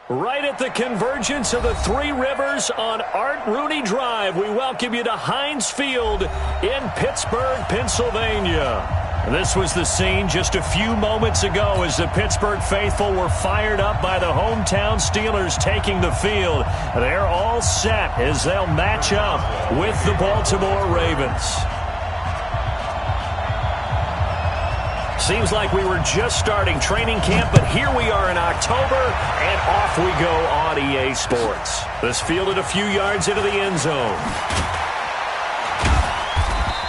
Right at the convergence of the Three Rivers on Art Rooney Drive, we welcome you to Heinz Field in Pittsburgh, Pennsylvania. This was the scene just a few moments ago as the Pittsburgh faithful were fired up by the hometown Steelers taking the field. They're all set as they'll match up with the Baltimore Ravens. Seems like we were just starting training camp, but here we are in October, and off we go on EA Sports. This fielded a few yards into the end zone.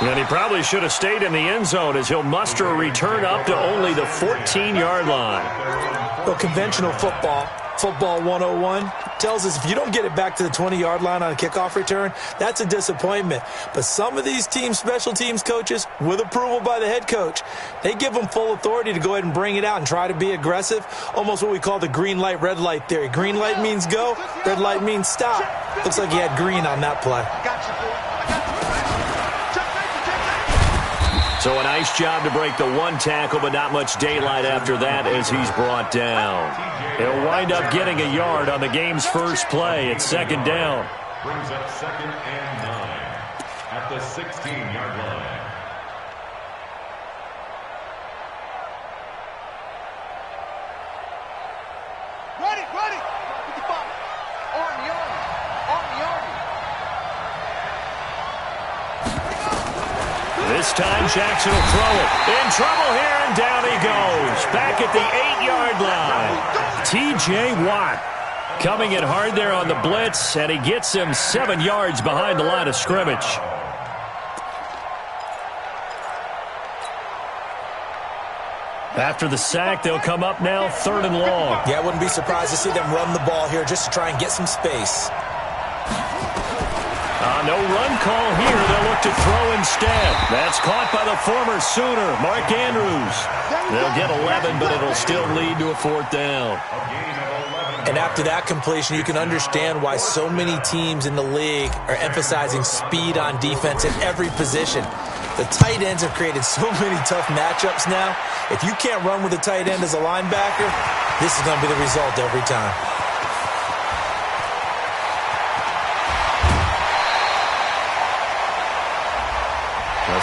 And he probably should have stayed in the end zone as he'll muster a return up to only the 14-yard line. Well, conventional football 101, tells us if you don't get it back to the 20-yard line on a kickoff return, that's a disappointment. But some of these special teams coaches, with approval by the head coach, they give them full authority to go ahead and bring it out and try to be aggressive, almost what we call the green light, red light theory. Green light means go, red light means stop. Looks like he had green on that play. So a nice job to break the one tackle, but not much daylight after that as he's brought down. He'll wind up getting a yard on the game's first play. It's second down. Brings up 2nd and 9 at the 16-yard line. Ready. 55. On the army. This time Jackson will throw it. In trouble here, and down he goes. Back at the 8-yard line. T.J. Watt coming in hard there on the blitz, and he gets him 7 yards behind the line of scrimmage. After the sack, they'll come up now 3rd and long. Yeah, I wouldn't be surprised to see them run the ball here just to try and get some space. No run call here. They'll look to throw instead. That's caught by the former Sooner, Mark Andrews. They'll get 11, but it'll still lead to a 4th down. And after that completion, you can understand why so many teams in the league are emphasizing speed on defense at every position. The tight ends have created so many tough matchups now. If you can't run with a tight end as a linebacker, this is going to be the result every time.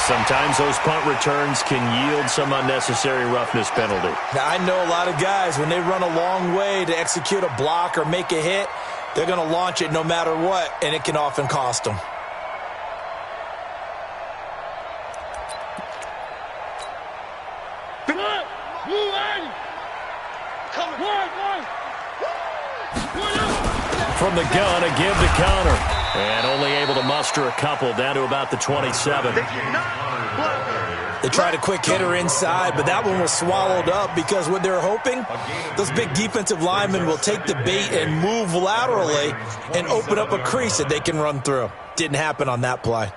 Sometimes those punt returns can yield some unnecessary roughness penalty. Now, I know a lot of guys, when they run a long way to execute a block or make a hit, they're going to launch it no matter what, and it can often cost them. From the gun, a give to counter. And only able to muster a couple down to about the 27. They tried a quick hitter inside, but that one was swallowed up because what they're hoping, those big defensive linemen will take the bait and move laterally and open up a crease that they can run through. Didn't happen on that play.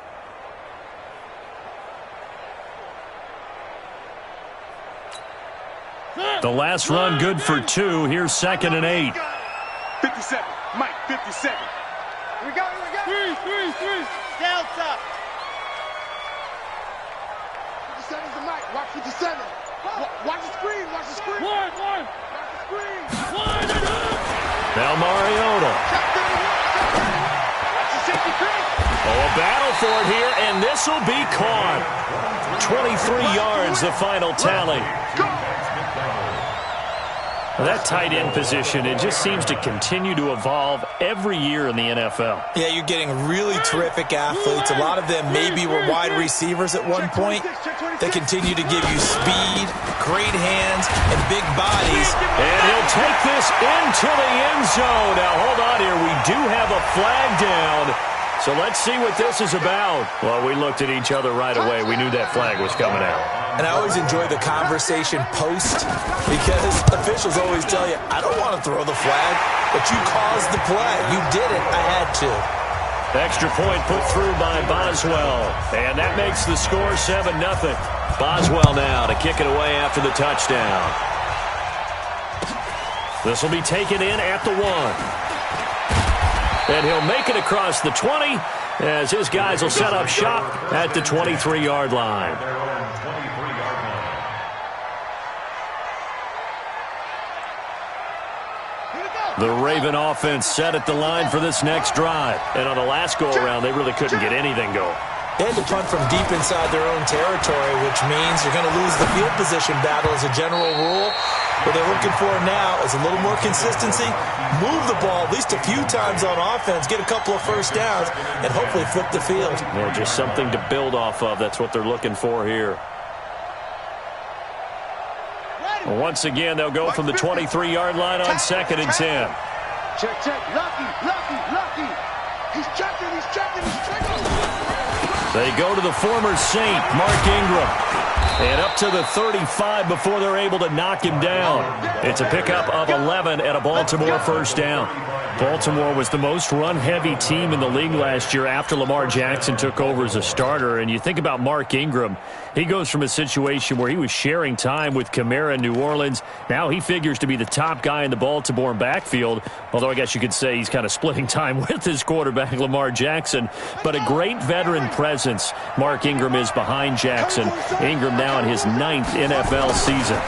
The last run good for 2. Here's 2nd and 8. 57. Mike, 57. Here we go. Three. Down top. 57's the Mike. Watch 57. Watch the screen. One. Watch the screen. Now Mariota. Watch the safety crease. A battle for it here, and this will be caught. 23 yards, the final tally. That tight end position, it just seems to continue to evolve every year in the NFL. Yeah, you're getting really terrific athletes. A lot of them maybe were wide receivers at one point. They continue to give you speed, great hands, and big bodies. And he'll take this into the end zone. Now, hold on here. We do have a flag down. So let's see what this is about. Well, we looked at each other right away. We knew that flag was coming out. And I always enjoy the conversation post because officials always tell you, I don't want to throw the flag, but you caused the play. You did it. I had to. Extra point put through by Boswell. And that makes the score 7-0. Boswell now to kick it away after the touchdown. This will be taken in at the 1. And he'll make it across the 20 as his guys will set up shop at the 23-yard line. Here we go. The Raven offense set at the line for this next drive. And on the last go-around, they really couldn't get anything going. They had to punt from deep inside their own territory, which means you're going to lose the field position battle as a general rule. What they're looking for now is a little more consistency, move the ball at least a few times on offense, get a couple of first downs, and hopefully flip the field. Yeah, just something to build off of. That's what they're looking for here. Well, once again, they'll go from the 23-yard line on 2nd and 10. Check, check. Lucky. He's checking. They go to the former Saint, Mark Ingram. And up to the 35 before they're able to knock him down. It's a pickup of 11 and a Baltimore first down. Baltimore was the most run-heavy team in the league last year after Lamar Jackson took over as a starter. And you think about Mark Ingram, he goes from a situation where he was sharing time with Kamara in New Orleans. Now he figures to be the top guy in the Baltimore backfield, although I guess you could say he's kind of splitting time with his quarterback, Lamar Jackson. But a great veteran presence Mark Ingram is behind Jackson. Ingram now in his 9th NFL season.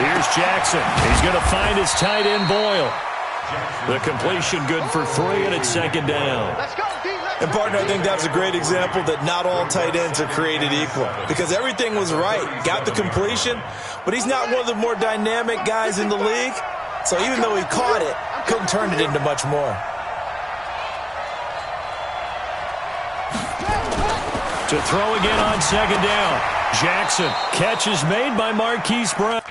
Here's Jackson. He's going to find his tight end Boyle. The completion good for 3, and it's 2nd down. And, partner, I think that's a great example that not all tight ends are created equal because everything was right. Got the completion, but he's not one of the more dynamic guys in the league. So even though he caught it, couldn't turn it into much more. To throw again on 2nd down. Jackson. Catch is made by Marquise Brown.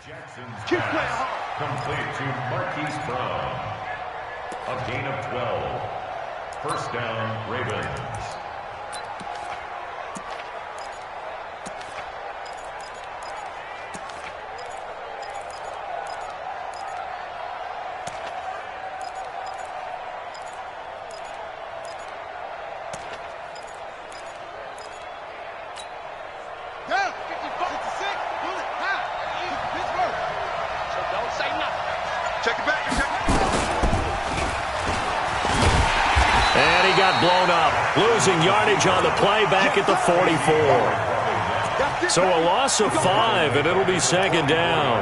Jackson's pass complete to Marquise Brown. A gain of 12. First down, Ravens. Blown up, losing yardage on the play back at the 44. So a loss of 5, and it'll be 2nd down.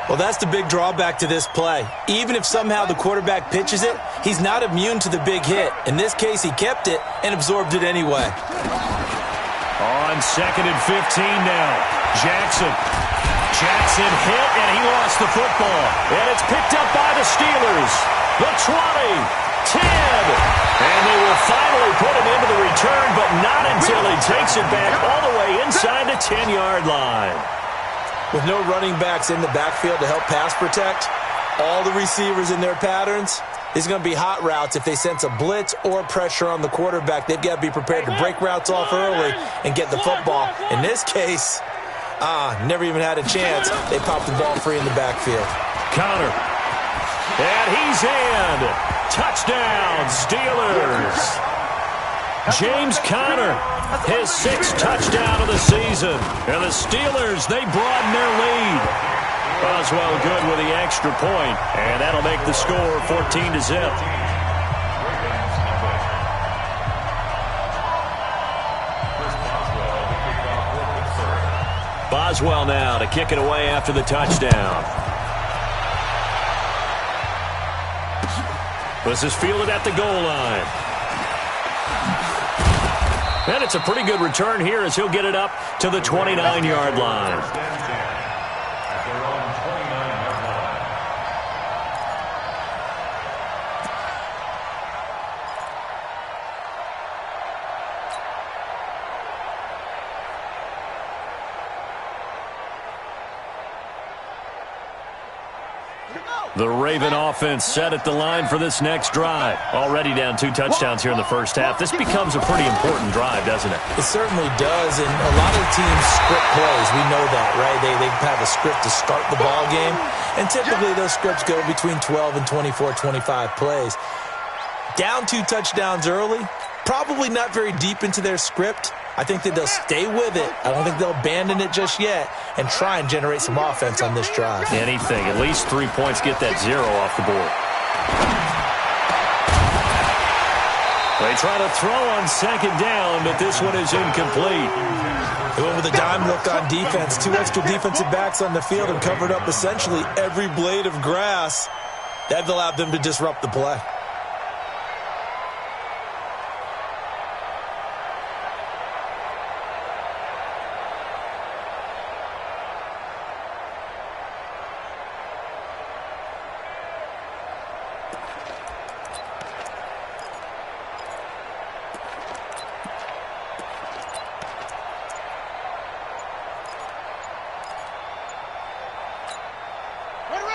Well, that's the big drawback to this play. Even if somehow the quarterback pitches it, he's not immune to the big hit. In this case, he kept it and absorbed it anyway. On 2nd and 15 now. Jackson hit, and he lost the football. And it's picked up by the Steelers. The 20, 10. And they will finally put him into the return, but not until he takes it back all the way inside the 10-yard line. With no running backs in the backfield to help pass protect, all the receivers in their patterns, it's going to be hot routes if they sense a blitz or pressure on the quarterback. They've got to be prepared to break routes off early and get the football. In this case, never even had a chance. They popped the ball free in the backfield. Connor. And he's in. Touchdown, Steelers. James Conner, his 6th touchdown of the season. And the Steelers, they broaden their lead. Boswell good with the extra point, and that'll make the score 14-0. Boswell now to kick it away after the touchdown. This is fielded at the goal line. And it's a pretty good return here as he'll get it up to the 29-yard line. The Raven offense set at the line for this next drive. Already down 2 touchdowns here in the first half. This becomes a pretty important drive, doesn't it? It certainly does, and a lot of teams script plays. We know that, right? They have a script to start the ball game, and typically those scripts go between 12 and 24, 25 plays. Down 2 touchdowns early, probably not very deep into their script. I think that they'll stay with it. I don't think they'll abandon it just yet and try and generate some offense on this drive. Anything. At least 3 points. Get that 0 off the board. They try to throw on second down, but this one is incomplete. They went with a dime look on defense. 2 extra defensive backs on the field and covered up essentially every blade of grass. That allowed them to disrupt the play.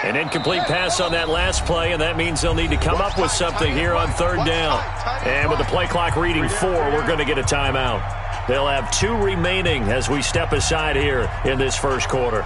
An incomplete pass on that last play, and that means they'll need to come up with something here on third down. And with the play clock reading 4, we're going to get a timeout. They'll have 2 remaining as we step aside here in this first quarter.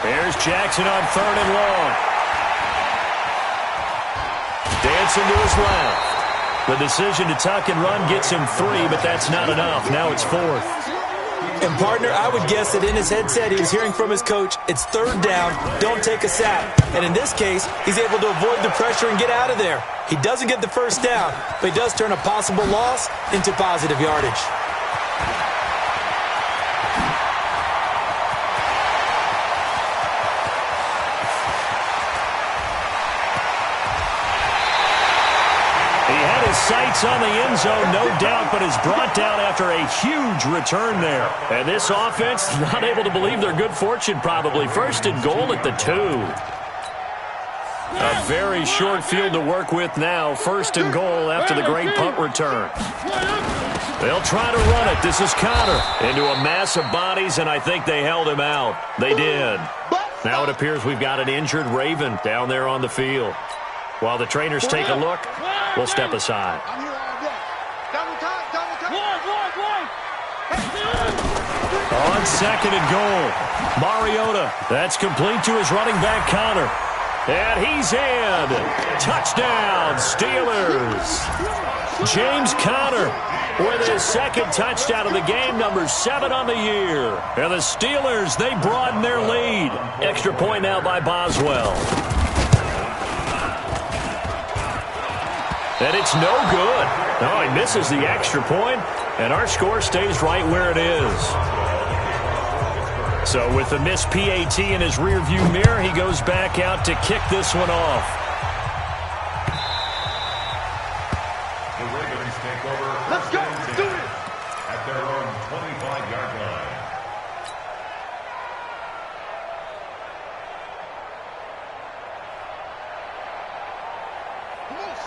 There's Jackson on 3rd and long. Dancing to his left. The decision to tuck and run gets him 3, but that's not enough. Now it's 4th. And, partner, I would guess that in his headset he was hearing from his coach, it's 3rd down, don't take a sack. And in this case, he's able to avoid the pressure and get out of there. He doesn't get the first down, but he does turn a possible loss into positive yardage. Sights on the end zone, no doubt, but is brought down after a huge return there. And this offense not able to believe their good fortune probably. 1st and goal at the 2. A very short field to work with now. 1st and goal after the great punt return. They'll try to run it. This is Connor into a mass of bodies, and I think they held him out. They did. Now it appears we've got an injured Raven down there on the field. While the trainers take a look, we'll step aside. I'm here all day. Double time, double time. On 2nd and goal, Mariota. That's complete to his running back, Connor. And he's in. Touchdown, Steelers. James Conner with his 2nd touchdown of the game, number 7 on the year. And the Steelers, they broaden their lead. Extra point now by Boswell. And it's no good. No, he misses the extra point, and our score stays right where it is. So with the missed PAT in his rearview mirror, he goes back out to kick this one off. The Ravens take over. Let's go. Do it. At their own 25-yard line.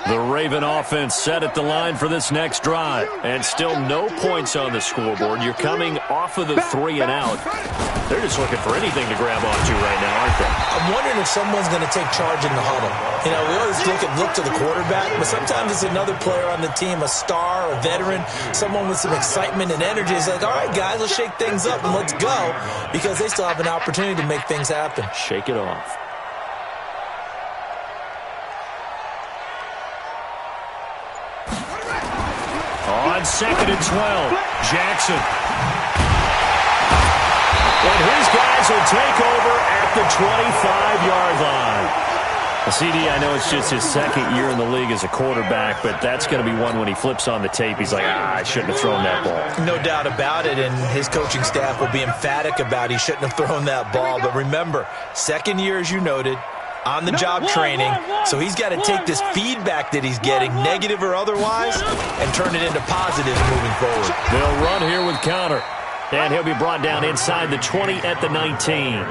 The Raven offense set at the line for this next drive. And still no points on the scoreboard. You're coming off of the 3 and out. They're just looking for anything to grab onto right now, aren't they? I'm wondering if someone's going to take charge in the huddle. You know, we always look to the quarterback, but sometimes it's another player on the team, a star, a veteran, someone with some excitement and energy. It's like, all right, guys, let's shake things up and let's go, because they still have an opportunity to make things happen. Shake it off. On 2nd and 12, Jackson. And his guys will take over at the 25-yard line. CD, I know it's just his second year in the league as a quarterback, but that's going to be one when he flips on the tape. He's like, I shouldn't have thrown that ball. No doubt about it, and his coaching staff will be emphatic about he shouldn't have thrown that ball. But remember, second year, as you noted, on-the-job training, so he's got to take this feedback that he's getting, negative or otherwise, and turn it into positives moving forward. They'll run here with Connor, and he'll be brought down inside the 20 at the 19.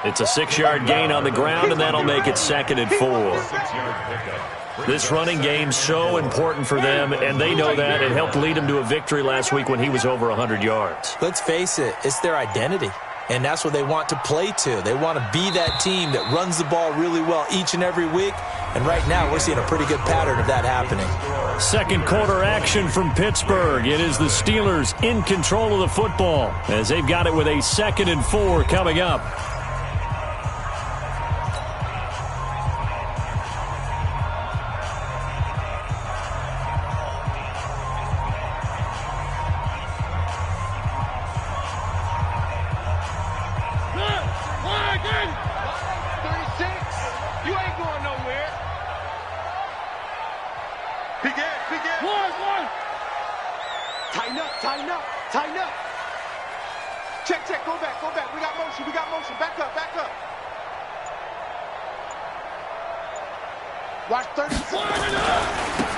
It's a 6-yard gain on the ground, and that'll make it 2nd and 4. This running game's so important for them, and they know that. It helped lead them to a victory last week when he was over 100 yards. Let's face it, it's their identity. And that's what they want to play to. They want to be that team that runs the ball really well each and every week. And right now, we're seeing a pretty good pattern of that happening. Second quarter action from Pittsburgh. It is the Steelers in control of the football as they've got it with a 2nd and 4 coming up.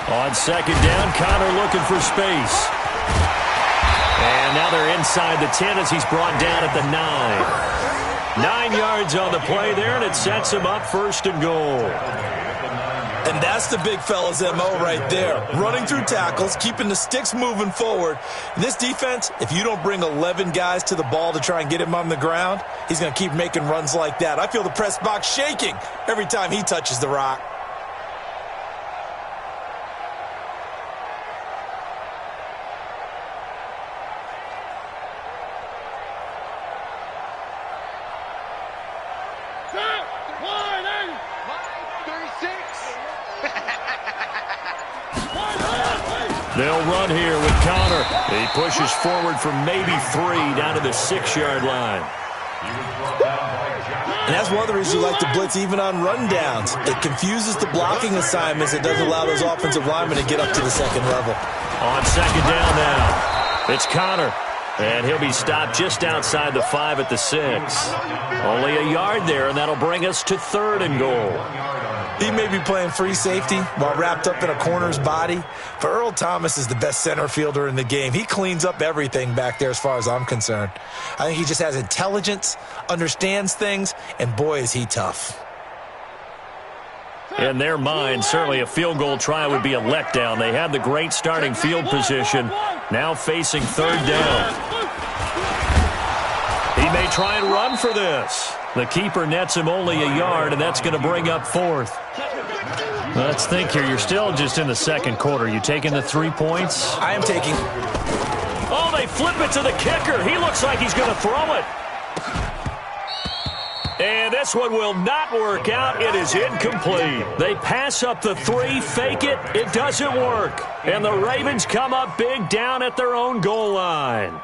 On 2nd down, Connor looking for space. And now they're inside the 10 as he's brought down at the 9. 9 yards on the play there, and it sets him up 1st and goal. And that's the big fella's MO right there. Running through tackles, keeping the sticks moving forward. In this defense, if you don't bring 11 guys to the ball to try and get him on the ground, he's going to keep making runs like that. I feel the press box shaking every time he touches the rock. They'll run here with Connor. He pushes forward for maybe 3 down to the 6-yard line. And that's one of the reasons you like to blitz even on rundowns. It confuses the blocking assignments. It doesn't allow those offensive linemen to get up to the 2nd level. On 2nd down now, it's Connor. And he'll be stopped just outside the 5 at the 6. Only a yard there, and that'll bring us to 3rd and goal. He may be playing free safety while wrapped up in a corner's body, but Earl Thomas is the best center fielder in the game. He cleans up everything back there as far as I'm concerned. I think he just has intelligence, understands things, and boy, is he tough. In their mind, certainly a field goal try would be a letdown. They had the great starting field position, now facing 3rd down. He may try and run for this. The keeper nets him only a yard, and that's going to bring up 4th. Let's think here. You're still just in the 2nd quarter. You taking the 3 points? I am taking. Oh, they flip it to the kicker. He looks like he's going to throw it. And this one will not work out. It is incomplete. They pass up the 3, fake it. It doesn't work. And the Ravens come up big down at their own goal line.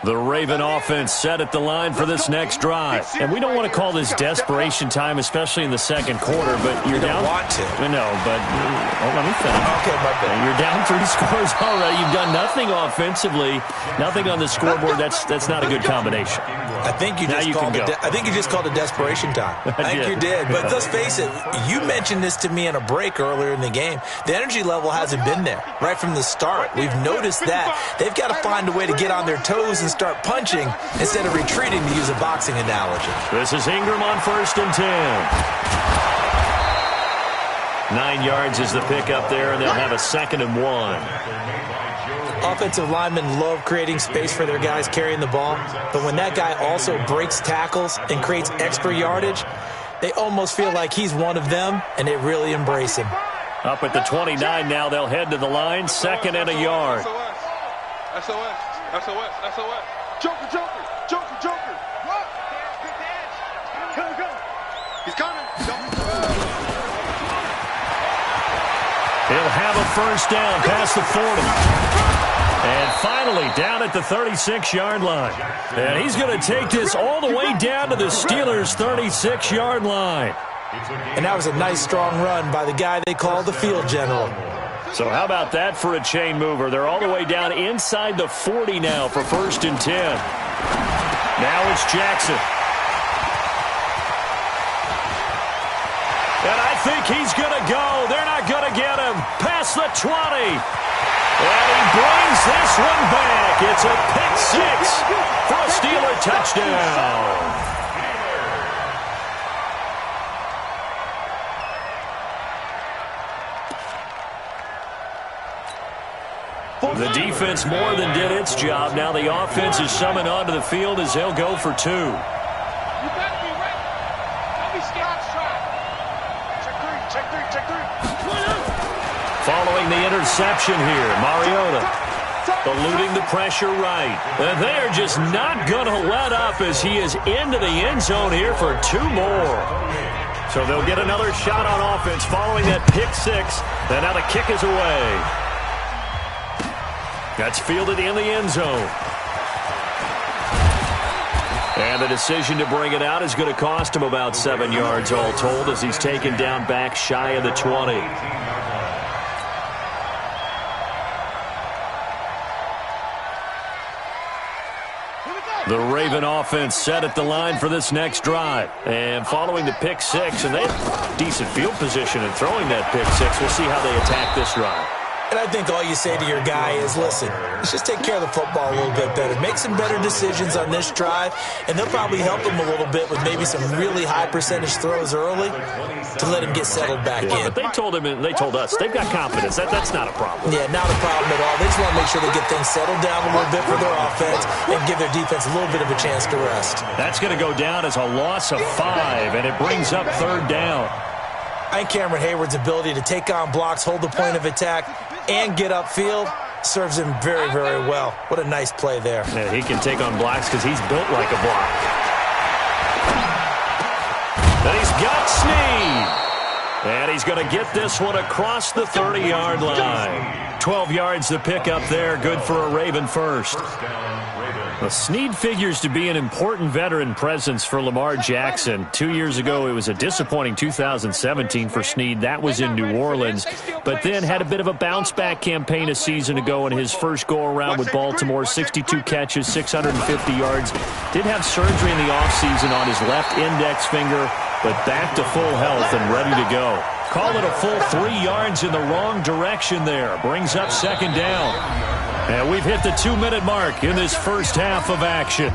The Raven offense set at the line for this next drive. And we don't want to call this desperation time, especially in the 2nd quarter, but you're down. You don't want to. No, but let me finish. Okay, my bad. You're down 3 scores already. You've done nothing offensively, nothing on the scoreboard. That's not a good combination. I think you just called it desperation time. I think you did. But let's face it, you mentioned this to me in a break earlier in the game. The energy level hasn't been there right from the start. We've noticed that. They've got to find a way to get on their toes and start punching instead of retreating, to use a boxing analogy. This is Ingram on 1st and 10. 9 yards is the pickup there, and they'll have a 2nd and 1. Offensive linemen love creating space for their guys carrying the ball, but when that guy also breaks tackles and creates extra yardage, they almost feel like he's one of them, and they really embrace him. Up at the 29 now, they'll head to the line, 2nd and a yard. SOS. Joker. What? Go. He's coming. He'll have a 1st down past the 40. And finally, down at the 36-yard line. And he's going to take this all the way down to the Steelers' 36-yard line. And that was a nice, strong run by the guy they call the field general. So how about that for a chain mover? They're all the way down inside the 40 now for 1st and 10. Now it's Jackson. And I think he's going to go. They're not going to get him. Past the 20. And he brings this one back. It's a pick 6 for a Steeler touchdown. The defense more than did its job. Now the offense is summoned onto the field as they'll go for 2. You better be ready. Don't be scared. Check three. Following the interception here, Mariota eluding the pressure right. And they are just not going to let up as he is into the end zone here for 2 more. So they'll get another shot on offense following that pick 6. And now the kick is away. That's fielded in the end zone. And the decision to bring it out is going to cost him about 7 yards all told as he's taken down back shy of the 20. The Raven offense set at the line for this next drive. And following the pick 6, and they have decent field position in throwing that pick 6. We'll see how they attack this drive. And I think all you say to your guy is, listen, let's just take care of the football a little bit better. Make some better decisions on this drive, and they'll probably help him a little bit with maybe some really high percentage throws early to let him get settled back in. But they told him, and they told us, they've got confidence. That's not a problem. Yeah, not a problem at all. They just want to make sure they get things settled down a little bit for their offense and give their defense a little bit of a chance to rest. That's going to go down as a loss of 5, and it brings up 3rd down. I think Cameron Hayward's ability to take on blocks, hold the point of attack, and get upfield serves him very, very well. What a nice play there. Yeah, he can take on blocks because he's built like a block. And he's got Snead. And he's going to get this one across the 30-yard line. 12 yards to pick up there. Good for a Raven first. Well, Snead figures to be an important veteran presence for Lamar Jackson. 2 years ago, it was a disappointing 2017 for Snead. That was in New Orleans. But then had a bit of a bounce-back campaign a season ago in his first go-around with Baltimore. 62 catches, 650 yards. Did have surgery in the offseason on his left index finger, but back to full health and ready to go. Call it a full 3 yards in the wrong direction there. Brings up 2nd down. And we've hit the 2-minute mark in this first half of action.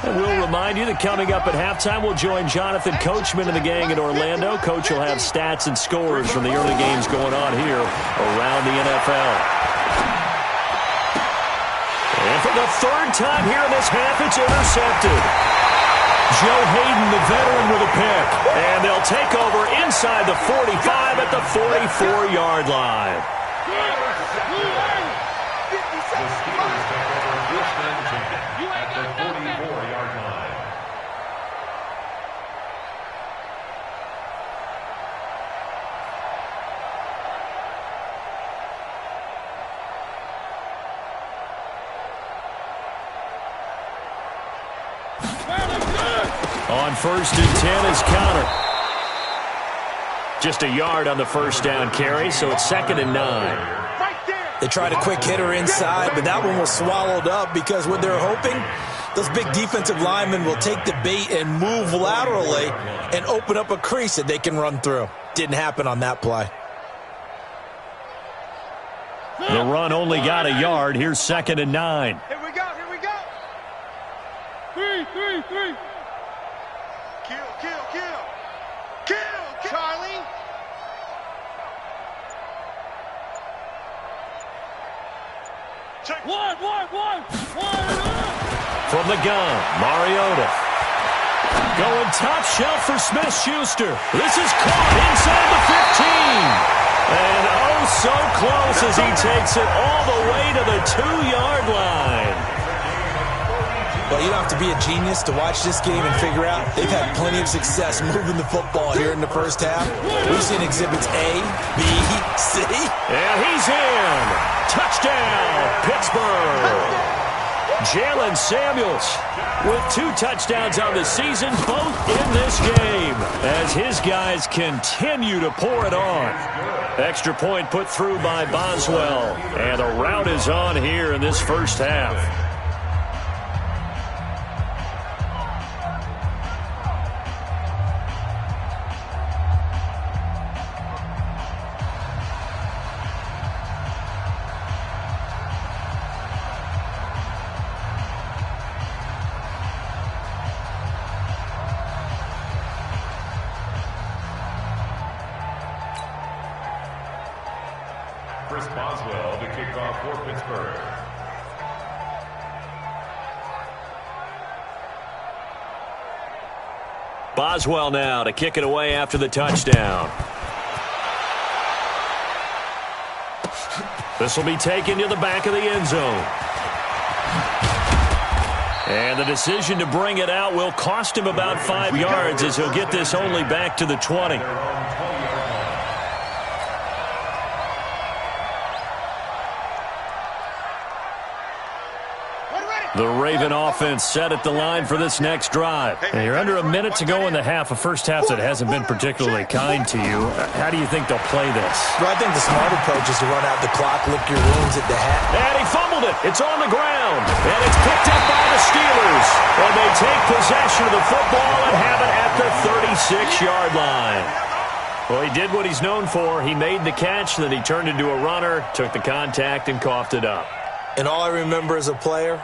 And we'll remind you that coming up at halftime, we'll join Jonathan Coachman and the gang in Orlando. Coach will have stats and scores from the early games going on here around the NFL. And for the 3rd time here in this half, it's intercepted. Joe Hayden, the veteran, with a pick. And they'll take over inside the 45 at the 44-yard line. On 1st and 10 is Connor. Just a yard on the 1st down carry, so it's 2nd and 9. They tried a quick hitter inside, but that one was swallowed up because what they're hoping Those big defensive linemen will take the bait and move laterally and open up a crease that they can run through. Didn't happen on that play. The run only got a yard. Here's 2nd and 9. Here we go, here we go. Three. Kill, Charlie. Check. One. From the gun, Mariota. Going top shelf for Smith-Schuster. This is caught inside the 15. And oh, so close as he takes it all the way to the 2-yard line. Well, you don't have to be a genius to watch this game and figure out they've had plenty of success moving the football here in the first half. We've seen exhibits A, B, C. And he's in. Touchdown, Pittsburgh. Jalen Samuels with 2 touchdowns on the season, both in this game, as his guys continue to pour it on. Extra point put through by Boswell, and the rout is on here in this first half. Boswell to kick off for Pittsburgh. Boswell now to kick it away after the touchdown. This will be taken to the back of the end zone. And the decision to bring it out will cost him about 5 yards, as he'll get this only back to the 20. The Raven offense set at the line for this next drive. And you're under a minute to go in the half, a first half that hasn't been particularly kind to you. How do you think they'll play this? Well, I think the smart approach is to run out the clock, lick your wounds at the hat. And he fumbled it. It's on the ground. And it's picked up by the Steelers. And they take possession of the football and have it at the 36-yard line. Well, he did what he's known for. He made the catch, then he turned into a runner, took the contact, and coughed it up. And all I remember as a player,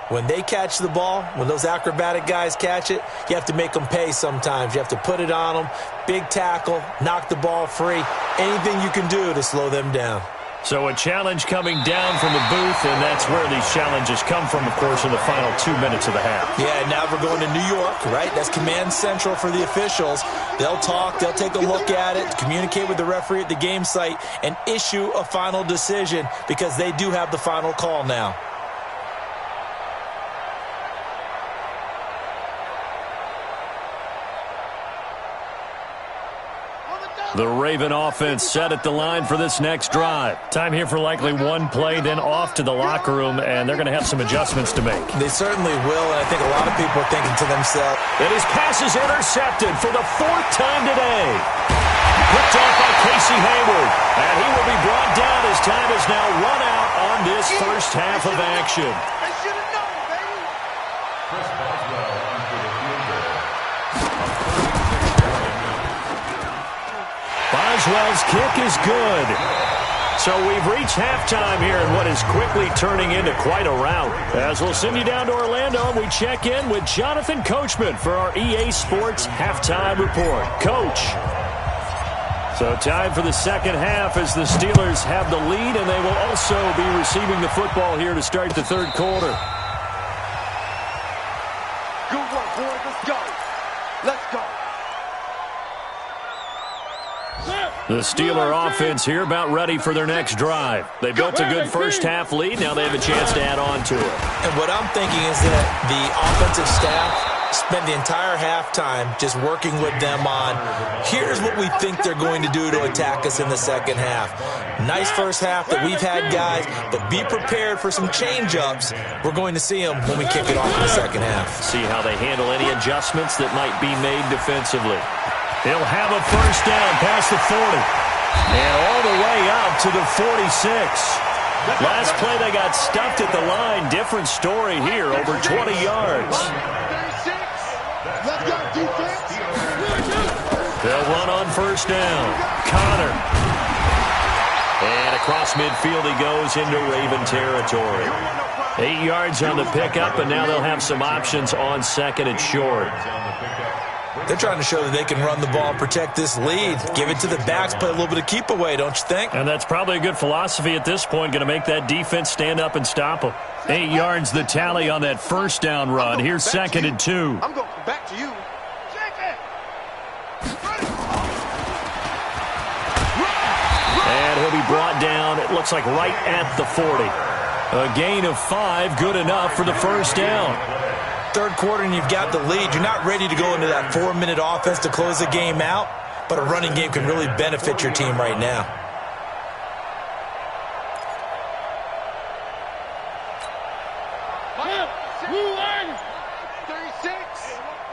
when they catch the ball, when those acrobatic guys catch it, you have to make them pay sometimes. You have to put it on them, big tackle, knock the ball free, anything you can do to slow them down. So a challenge coming down from the booth, and that's where these challenges come from, of course, in the final 2 minutes of the half. Yeah, now we're going to New York, right? That's command central for the officials. They'll talk, they'll take a look at it, communicate with the referee at the game site, and issue a final decision because they do have the final call now. The Raven offense set at the line for this next drive. Time here for likely one play, then off to the locker room, and they're going to have some adjustments to make. They certainly will, and I think a lot of people are thinking to themselves, and his pass is intercepted for the 4th time today. Picked off by Casey Hayward, and he will be brought down as time is now run out on this first half of action. They should have known, baby. Chris Boswell into the field goal. Boswell's kick is good. So we've reached halftime here in what is quickly turning into quite a rout. As we'll send you down to Orlando, we check in with Jonathan Coachman for our EA Sports Halftime Report. Coach. So time for the second half as the Steelers have the lead, and they will also be receiving the football here to start the third quarter. Good work, boys. Let's go. Let's go. The Steeler offense here about ready for their next drive. They built a good first half lead. Now they have a chance to add on to it. And what I'm thinking is that the offensive staff spent the entire halftime just working with them on, here's what we think they're going to do to attack us in the second half. Nice first half that we've had, guys, but be prepared for some change-ups. We're going to see them when we kick it off in the second half. See how they handle any adjustments that might be made defensively. He'll have a first down past the 40. And all the way out to the 46. Last play, they got stuffed at the line. Different story here, over 20 yards. 36. Let's go, defense. They'll run on first down. Connor. And across midfield he goes into Raven territory. 8 yards on the pickup, and now they'll have some options on second and short. They're trying to show that they can run the ball and protect this lead. Give it to the backs, play a little bit of keep away, don't you think? And that's probably a good philosophy at this point, going to make that defense stand up and stop them. 8 yards the tally on that first down run. Here's second and 2. I'm going back to you. And he'll be brought down, it looks like right at the 40. A gain of 5, good enough for the first down. Third quarter and you've got the lead. You're not ready to go into that 4-minute offense to close the game out, but a running game can really benefit your team right now.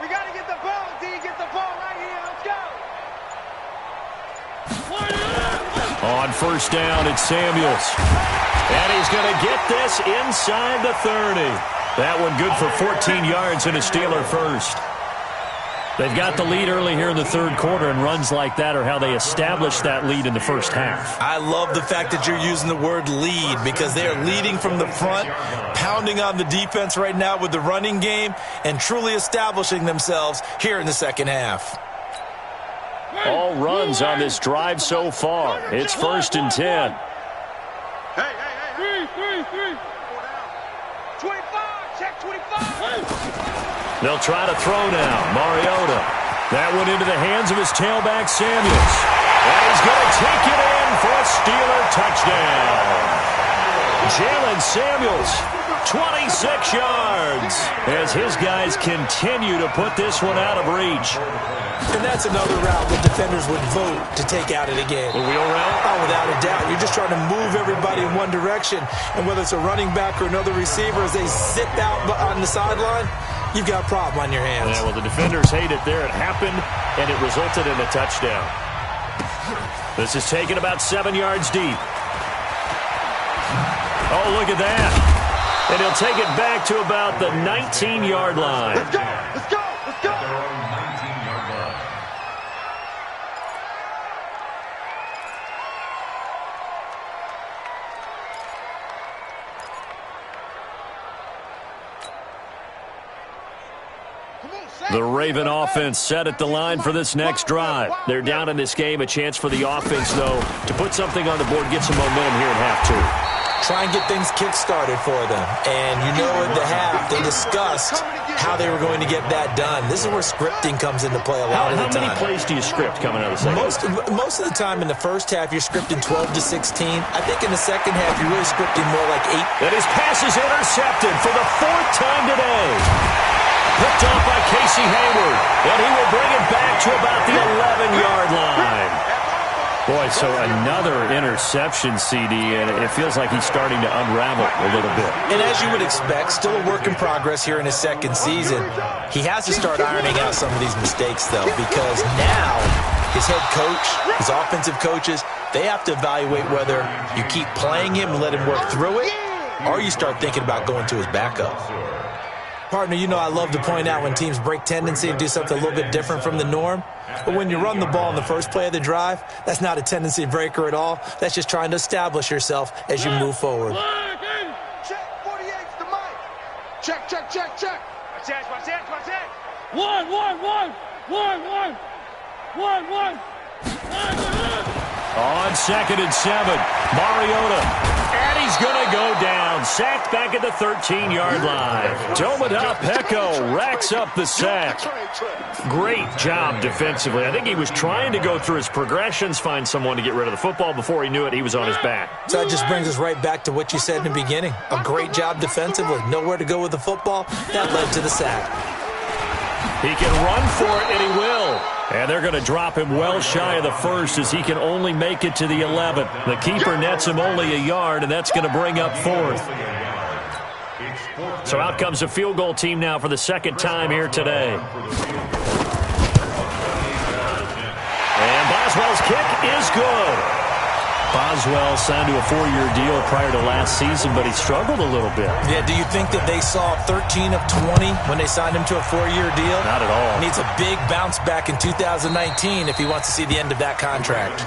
We got to get the ball, D. Get the ball right here. Let's go. On first down, it's Samuels. And he's going to get this inside the 30. That one good for 14 yards and a Steeler first. They've got the lead early here in the third quarter, and runs like that are how they establish that lead in the first half. I love the fact that you're using the word lead because they are leading from the front, pounding on the defense right now with the running game, and truly establishing themselves here in the second half. All runs on this drive so far. It's first and 10. Hey. 3. 25. Check 25. They'll try to throw now. Mariota. That one into the hands of his tailback, Samuels. And he's going to take it in for a Steeler touchdown. Jalen Samuels, 26 yards, as his guys continue to put this one out of reach. And that's another route that defenders would vote to take out of the game. The wheel route? Oh, without a doubt. You're just trying to move everybody in one direction. And whether it's a running back or another receiver, as they zip out on the sideline, you've got a problem on your hands. Yeah, well, the defenders hate it there. It happened, and it resulted in a touchdown. This is taken about 7 yards deep. Oh, look at that. And he'll take it back to about the 19-yard line. Let's go. The Raven offense set at the line for this next drive. They're down in this game. A chance for the offense, though, to put something on the board, get some momentum here at half two. Try and get things kick-started for them. And you know at the half, they discussed how they were going to get that done. This is where scripting comes into play a lot of the time. How many plays do you script coming out of the second? Most of the time in the first half, you're scripting 12 to 16. I think in the second half, you're really scripting more like 8. And his pass is intercepted for the 4th time today. Picked off by Casey Hayward, and he will bring it back to about the 11-yard line. Boy, so another interception, CD, and it feels like he's starting to unravel a little bit. And as you would expect, still a work in progress here in his second season. He has to start ironing out some of these mistakes, though, because now his head coach, his offensive coaches, they have to evaluate whether you keep playing him and let him work through it, or you start thinking about going to his backup. Partner, you know I love to point out when teams break tendency and do something a little bit different from the norm. But when you run the ball in the first play of the drive, that's not a tendency breaker at all. That's just trying to establish yourself as you move forward. Check 48's the mic. Check. Watch that. 1. On second and 7, Mariota. And he's going to go down. Sacked back at the 13-yard line. Tomoda Peko racks up the sack. Great job defensively. I think he was trying to go through his progressions, find someone to get rid of the football. Before he knew it, he was on his back. So that just brings us right back to what you said in the beginning. A great job defensively. Nowhere to go with the football. That led to the sack. He can run for it, and he will. And they're going to drop him well shy of the first as he can only make it to the 11. The keeper nets him only a yard, and that's going to bring up 4th. So out comes a field goal team now for the second time here today. And Boswell's kick is good. Boswell signed to a 4-year deal prior to last season, but he struggled a little bit. Yeah, do you think that they saw 13 of 20 when they signed him to a 4-year deal? Not at all. Needs a big bounce back in 2019 if he wants to see the end of that contract.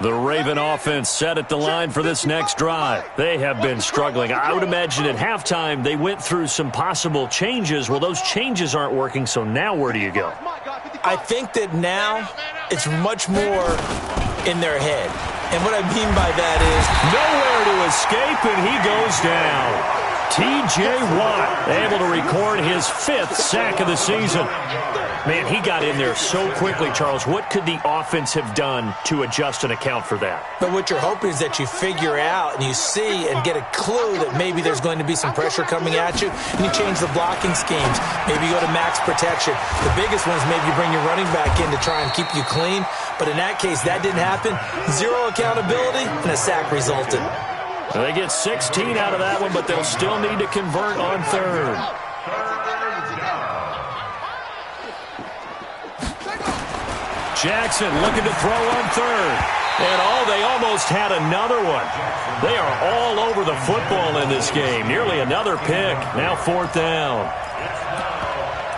The Raven offense set at the line for this next drive. They have been struggling. I would imagine at halftime they went through some possible changes. Well, those changes aren't working, so now where do you go? I think that now it's much more in their head. And what I mean by that is nowhere to escape, and he goes down. T.J. Watt able to record his 5th sack of the season. Man, he got in there so quickly, Charles. What could the offense have done to adjust and account for that? But what you're hoping is that you figure out and you see and get a clue that maybe there's going to be some pressure coming at you, and you change the blocking schemes. Maybe you go to max protection. The biggest one is maybe you bring your running back in to try and keep you clean. But in that case, that didn't happen. 0 accountability, and a sack resulted. They get 16 out of that one, but they'll still need to convert on 3rd. Jackson looking to throw on 3rd. And they almost had another one. They are all over the football in this game. Nearly another pick. Now 4th down.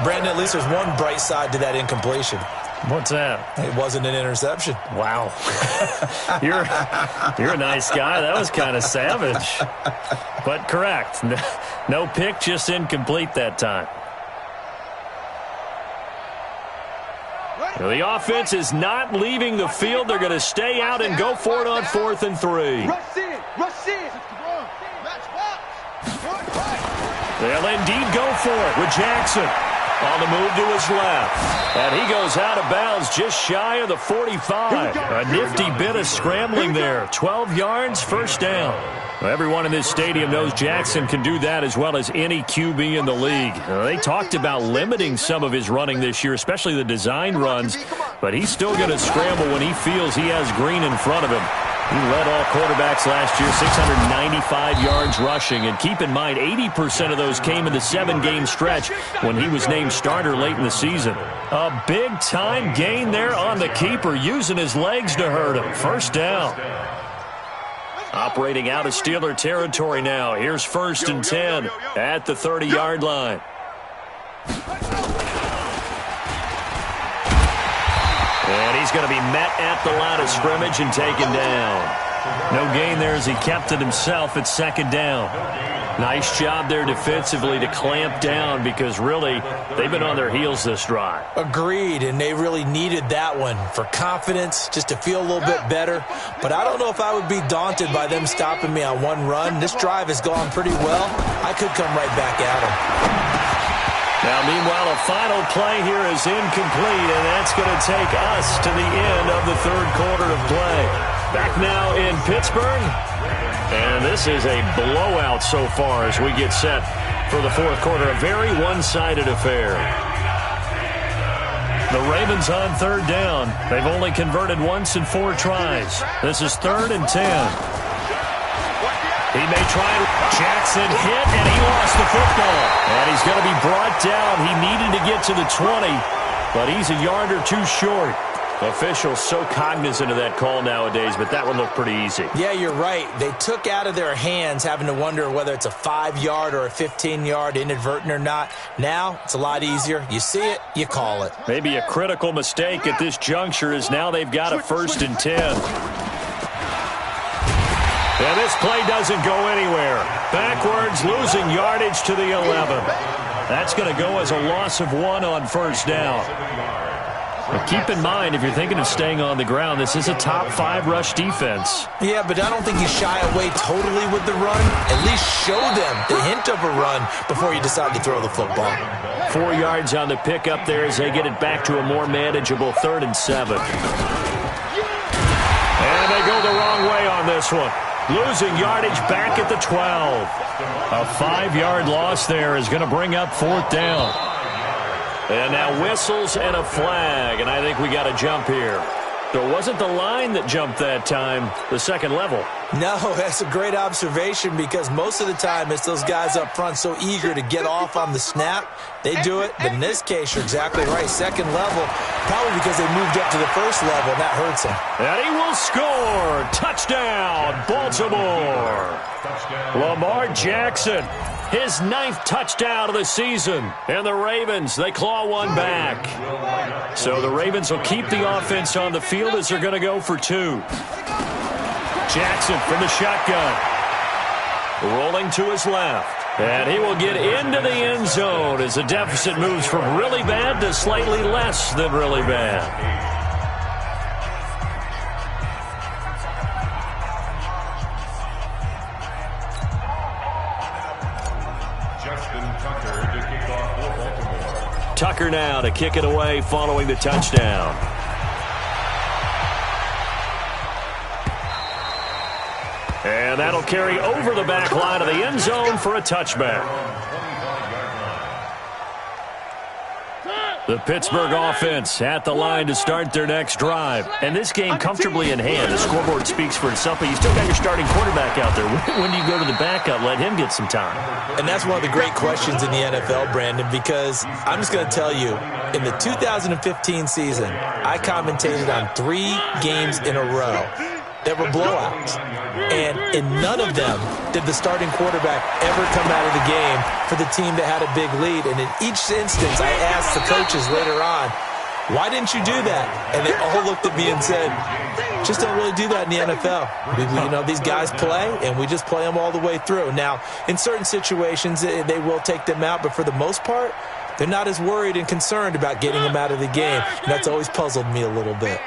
Brandon, at least there's one bright side to that incompletion. What's that? It wasn't an interception. Wow. You're a nice guy. That was kind of savage. But correct. No pick, just incomplete that time. The offense is not leaving the field. They're going to stay out and go for it on 4th and 3. They'll indeed go for it with Jackson on the move to his left. And he goes out of bounds just shy of the 45. A nifty bit of scrambling there. 12 yards, 1st down. Everyone in this stadium knows Jackson can do that as well as any QB in the league. They talked about limiting some of his running this year, especially the design runs, but he's still going to scramble when he feels he has green in front of him. He led all quarterbacks last year, 695 yards rushing. And keep in mind, 80% of those came in the 7-game stretch when he was named starter late in the season. A big-time gain there on the keeper, using his legs to hurt him. 1st down. Operating out of Steeler territory now. Here's 1st and 10 at the 30-yard line. And he's going to be met at the line of scrimmage and taken down. No gain there as he kept it himself at 2nd down. Nice job there defensively to clamp down because really they've been on their heels this drive. Agreed, and they really needed that one for confidence, just to feel a little bit better. But I don't know if I would be daunted by them stopping me on one run. This drive has gone pretty well. I could come right back at them. Now, meanwhile, a final play here is incomplete, and that's going to take us to the end of the 3rd quarter of play. Back now in Pittsburgh, and this is a blowout so far as we get set for the 4th quarter. A very one-sided affair. The Ravens on 3rd down. They've only converted once in 4 tries. This is 3rd and 10. He may try it. Jackson hit, and he lost the football. And he's going to be brought down. He needed to get to the 20, but he's a yard or 2 short. Officials so cognizant of that call nowadays, but that one looked pretty easy. Yeah, you're right. They took out of their hands having to wonder whether it's a 5-yard or a 15-yard, inadvertent or not. Now, it's a lot easier. You see it, you call it. Maybe a critical mistake at this juncture is now they've got a 1st and 10. And this play doesn't go anywhere. Backwards, losing yardage to the 11. That's going to go as a loss of 1 on 1st down. But keep in mind, if you're thinking of staying on the ground, this is a top 5 rush defense. Yeah, but I don't think you shy away totally with the run. At least show them the hint of a run before you decide to throw the football. 4 yards on the pickup there as they get it back to a more manageable 3rd and 7. And they go the wrong way on this one. Losing yardage back at the 12. A 5-yard loss there is going to bring up 4th down. And now whistles and a flag, and I think we got to jump here. So it wasn't the line that jumped that time, the second level. No, that's a great observation because most of the time it's those guys up front so eager to get off on the snap. They do it, but in this case, you're exactly right. Second level, probably because they moved up to the first level, and that hurts them. And he will score. Touchdown, Baltimore. Lamar Jackson, his 9th touchdown of the season. And the Ravens, they claw one back. So the Ravens will keep the offense on the field as they're going to go for 2. Jackson from the shotgun. Rolling to his left. And he will get into the end zone as the deficit moves from really bad to slightly less than really bad. Tucker now to kick it away following the touchdown. And that'll carry over the back line of the end zone for a touchback. The Pittsburgh offense at the line to start their next drive. And this game comfortably in hand. The scoreboard speaks for itself, but you still got your starting quarterback out there. When do you go to the backup? Let him get some time. And that's one of the great questions in the NFL, Brandon, because I'm just going to tell you, in the 2015 season, I commentated on 3 games in a row that were blowouts. And in none of them did the starting quarterback ever come out of the game for the team that had a big lead. And in each instance, I asked the coaches later on, why didn't you do that? And they all looked at me and said, just don't really do that in the NFL. These guys play, and we just play them all the way through. Now, in certain situations, they will take them out, but for the most part, they're not as worried and concerned about getting them out of the game. And that's always puzzled me a little bit.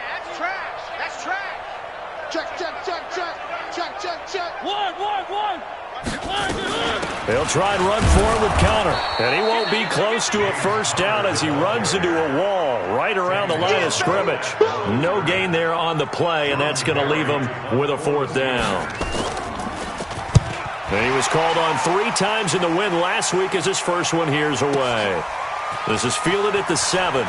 They'll try and run for it with counter. And he won't be close to a first down as he runs into a wall right around the line of scrimmage. No gain there on the play, and that's going to leave him with a 4th down. And he was called on 3 times in the win last week as his first one here's away. This is fielded at the 7.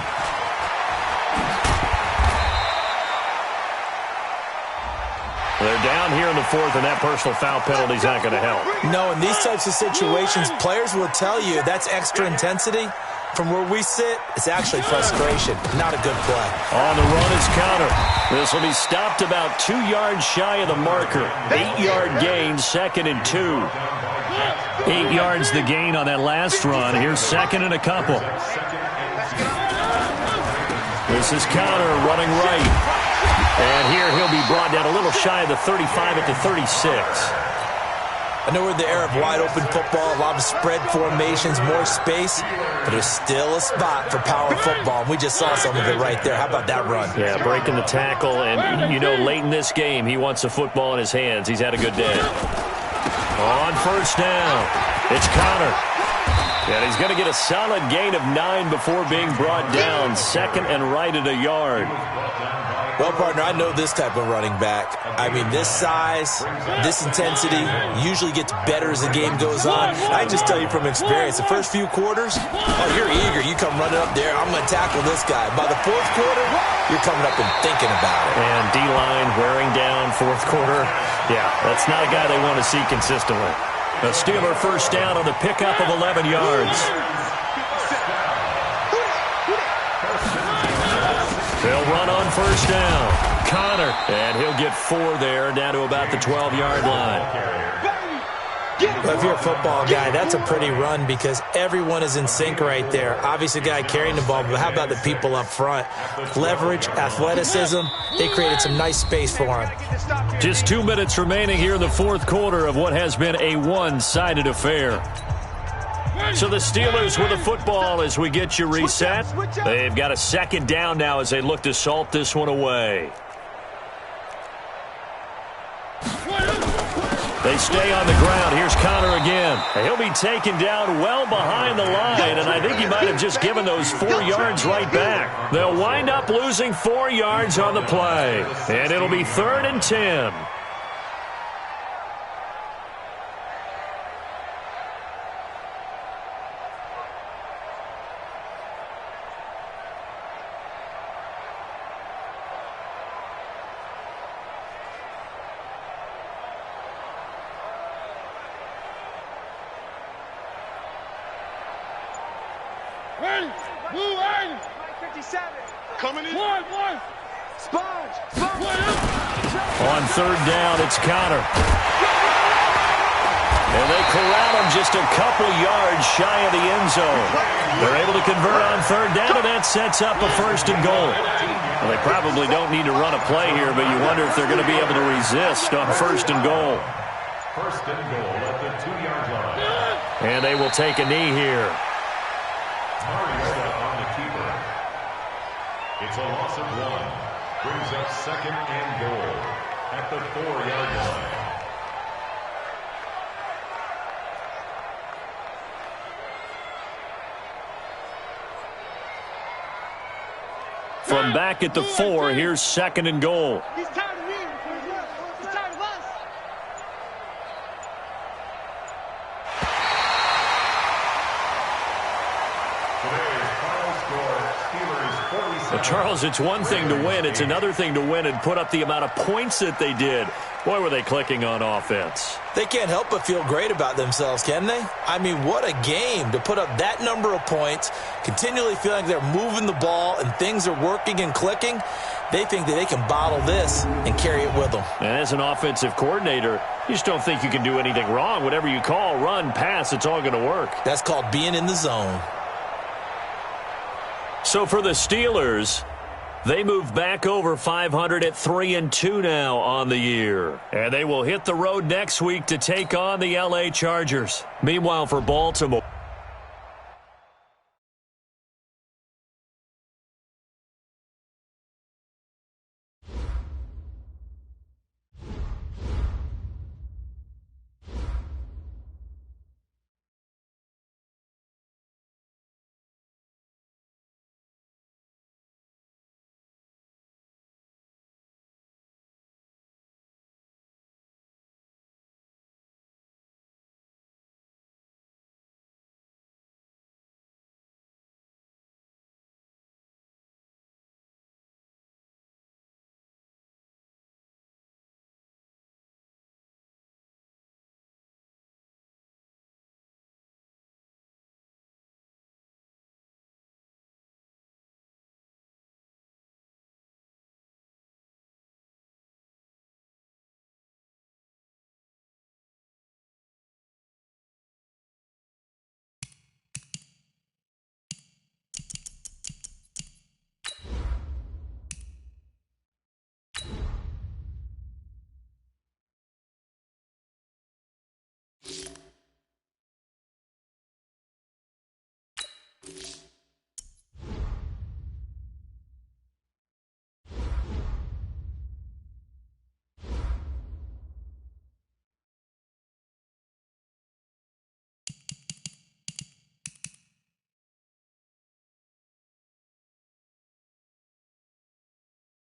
They're down here in the 4th, and that personal foul penalty is not going to help. No, in these types of situations, players will tell you that's extra intensity. From where we sit, it's actually frustration, not a good play. On the run is counter. This will be stopped about 2 yards shy of the marker. 8-yard gain, 2nd and 2. 8 yards the gain on that last run. Here's 2nd and a couple. This is counter running right. And here he'll be brought down a little shy of the 35 at the 36. I know we're in the era of wide-open football, a lot of spread formations, more space, but there's still a spot for power football, and we just saw some of it right there. How about that run? Yeah, breaking the tackle, and, late in this game, he wants the football in his hands. He's had a good day. On first down, it's Connor. And he's going to get a solid gain of 9 before being brought down. 2nd and right at a yard. Well, partner, I know this type of running back. I mean, this size, this intensity usually gets better as the game goes on. I can just tell you from experience, the first few quarters, you're eager. You come running up there, I'm going to tackle this guy. By the 4th quarter, you're coming up and thinking about it. And D-line wearing down 4th quarter. Yeah, that's not a guy they want to see consistently. A Steeler first down on the pickup of 11 yards. They'll run on first down. Connor, and he'll get 4 there, down to about the 12-yard line. Well, if you're a football guy, that's a pretty run because everyone is in sync right there. Obviously, the guy carrying the ball, but how about the people up front? Leverage, athleticism, they created some nice space for him. Just 2 minutes remaining here in the 4th quarter of what has been a one-sided affair. So the Steelers with the football as we get you reset. They've got a 2nd down now as they look to salt this one away. They stay on the ground. Here's Connor again. He'll be taken down well behind the line, and I think he might have just given those 4 yards right back. They'll wind up losing 4 yards on the play, and it'll be 3rd and 10. Ready. Move, ready. 57. Coming in. One. Sponge. On third down, it's Connor. And they corral him just a couple yards shy of the end zone. They're able to convert on third down, and that sets up a first and goal. Well, they probably don't need to run a play here, but you wonder if they're going to be able to resist on first and goal. First and goal at the 2-yard line. And they will take a knee here. Mariota on the keeper. It's a loss of 1. Brings up second and goal at the 4-yard line. From back at the 4, here's second and goal. He's tired of me. He's tired of us. Today's final score, Steelers 47. Well, Charles, it's one thing to win. It's another thing to win and put up the amount of points that they did. Boy, were they clicking on offense. They can't help but feel great about themselves, can they? I mean, what a game to put up that number of points, continually feeling like they're moving the ball and things are working and clicking. They think that they can bottle this and carry it with them. And as an offensive coordinator, you just don't think you can do anything wrong. Whatever you call, run, pass, it's all going to work. That's called being in the zone. So for the Steelers, they move back over 500 at 3-2 now on the year. And they will hit the road next week to take on the LA Chargers. Meanwhile, for Baltimore,